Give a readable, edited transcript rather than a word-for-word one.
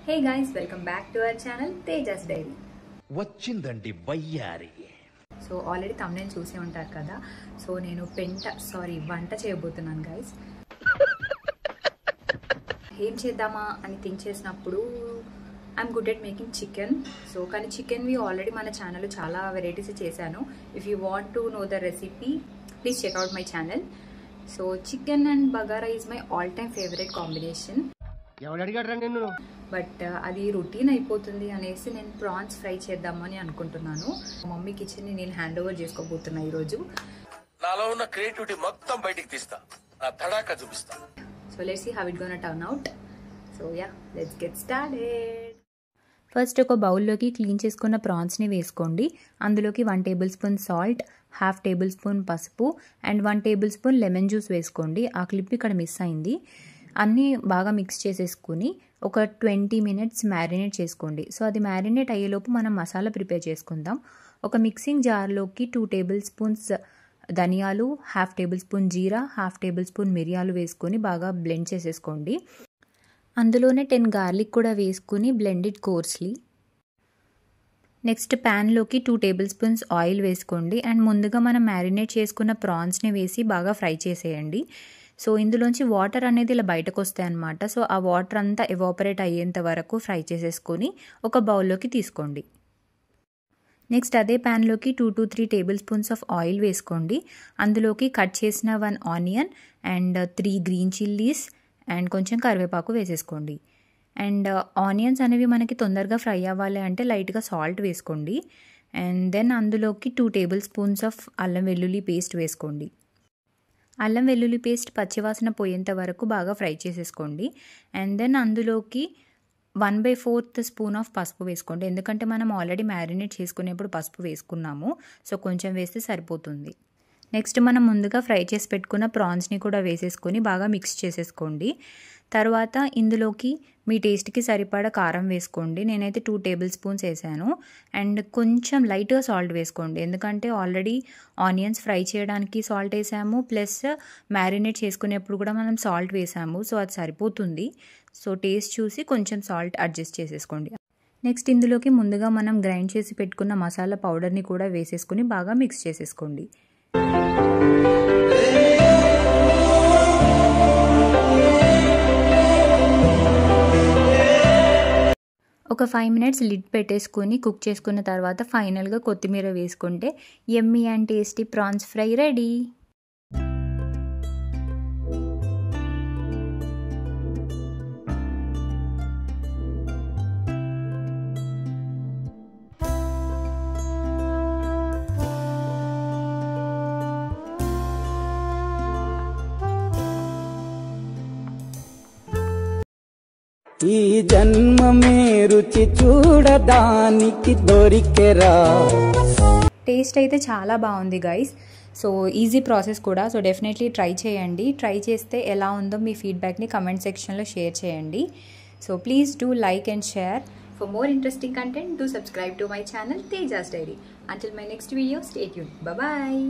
Hey guys, welcome back to our channel Tejas Diary. వచ్చిందండి వయ్యారి. So already thumbnail చూసే ఉంటారు కదా. సో నేను వంట చేయబోతున్నాను గైస్. ఏం చేద్దామా అని థింక్ చేసినప్పుడు I'm good at making chicken. So కానీ చికెన్వి ఆల్రెడీ మన ఛానల్లో చాలా వెరైటీస్ చేశాను. If you want to know the recipe please check out my channel. So chicken and bagara is my all time favourite combination. But అది routine అయిపోతుంది అనేసి నేను ప్రాన్స్ ఫ్రై చేద్దామని అనుకుంటున్నాను. మమ్మీ కిచెన్ ని నేను హ్యాండ్ ఓవర్ చేసుకోబోతున్నా ఈరోజు. నాలో ఉన్న క్రియేటివిటీ మొత్తం బయటికి తీస్తా, నా తడాకా చూపిస్తా. So let's see how it gonna turn out. So ya, let's get started. First ఒక బౌల్లోకి క్లీన్ చేసుకున్న ప్రాన్స్ని వేసుకోండి. అందులోకి 1 tablespoon salt, 1/2 tablespoon పసుపు and 1 tablespoon lemon juice వేసుకోండి. ఆ క్లిప్ ఇక్కడ మిస్ అయింది. అన్నీ బాగా మిక్స్ చేసేసుకుని ఒక 20 మినిట్స్ మ్యారినేట్ చేసుకోండి. సో అది మ్యారినేట్ అయ్యేలోపు మనం మసాలా ప్రిపేర్ చేసుకుందాం. ఒక మిక్సింగ్ జార్లోకి 2 టేబుల్ స్పూన్స్ ధనియాలు, 1/2 టేబుల్ స్పూన్ జీరా, 1/2 టేబుల్ స్పూన్ మిరియాలు వేసుకొని బాగా బ్లెండ్ చేసేసుకోండి. అందులోనే 10 గార్లిక్ కూడా వేసుకుని బ్లెండ్ ఇట్ కోర్స్లీ. నెక్స్ట్ ప్యాన్లోకి 2 టేబుల్ స్పూన్స్ ఆయిల్ వేసుకోండి అండ్ ముందుగా మనం మ్యారినేట్ చేసుకున్న ప్రాన్స్ని వేసి బాగా ఫ్రై చేసేయండి. సో ఇందులోంచి వాటర్ అనేది ఇలా బయటకు వస్తాయి అన్నమాట. సో ఆ వాటర్ అంతా ఎవాపరేట్ అయ్యేంత వరకు ఫ్రై చేసేసుకొని ఒక బౌల్లోకి తీసుకోండి. నెక్స్ట్ అదే ప్యాన్లోకి 2 to 3 table spoons of oil వేసుకోండి. అందులోకి కట్ చేసిన 1 onion and 3 green chillies and కొంచెం కరివేపాకు వేసేసుకోండి. అండ్ ఆనియన్స్ అనేవి మనకి తొందరగా ఫ్రై అవ్వాలి అంటే లైట్గా సాల్ట్ వేసుకోండి. అండ్ దెన్ అందులోకి 2 టేబుల్ స్పూన్స్ ఆఫ్ అల్లం వెల్లుల్లి పేస్ట్ వేసుకోండి. అల్లం వెల్లుల్లి పేస్ట్ పచ్చివాసన పోయేంత వరకు బాగా ఫ్రై చేసేసుకోండి. అండ్ దెన్ అందులోకి 1/4 స్పూన్ ఆఫ్ పసుపు వేసుకోండి. ఎందుకంటే మనం ఆల్రెడీ మ్యారినేట్ చేసుకునేప్పుడు పసుపు వేసుకున్నాము. సో కొంచెం వేస్తే సరిపోతుంది. నెక్స్ట్ మనం ముందుగా ఫ్రై చేసి పెట్టుకున్న ప్రాన్స్ని కూడా వేసేసుకొని బాగా మిక్స్ చేసేసుకోండి. తర్వాత ఇందులోకి మీ టేస్ట్కి సరిపడా కారం వేసుకోండి. నేనైతే 2 టేబుల్ స్పూన్స్ వేసాను. అండ్ కొంచెం లైట్గా సాల్ట్ వేసుకోండి. ఎందుకంటే ఆల్రెడీ ఆనియన్స్ ఫ్రై చేయడానికి సాల్ట్ వేసాము, ప్లస్ మ్యారినేట్ చేసుకునేప్పుడు కూడా మనం సాల్ట్ వేసాము. సో అది సరిపోతుంది. సో టేస్ట్ చూసి కొంచెం సాల్ట్ అడ్జస్ట్ చేసేసుకోండి. నెక్స్ట్ ఇందులోకి ముందుగా మనం గ్రైండ్ చేసి పెట్టుకున్న మసాలా పౌడర్ని కూడా వేసేసుకొని బాగా మిక్స్ చేసేసుకోండి. ఒక 5 మినిట్స్ లిడ్ పెట్టేసుకొని కుక్ చేసుకున్న తర్వాత ఫైనల్గా కొత్తిమీర వేసుకుంటే యమ్మీ and tasty prawns fry ready. ఈ జన్మమే రుచి చూడడానికి దొరికెరా. టేస్ట్ అయితే చాలా బాగుంది గైస్. సో ఈజీ ప్రాసెస్ కూడా. సో డెఫినెట్లీ ట్రై చేయండి. ట్రై చేస్తే ఎలా ఉందో మీ ఫీడ్బ్యాక్ని కమెంట్ సెక్షన్లో షేర్ చేయండి. So please do like and share. For more interesting content, do subscribe to my channel Tejas Diary. Until my next video, stay tuned. Bye bye.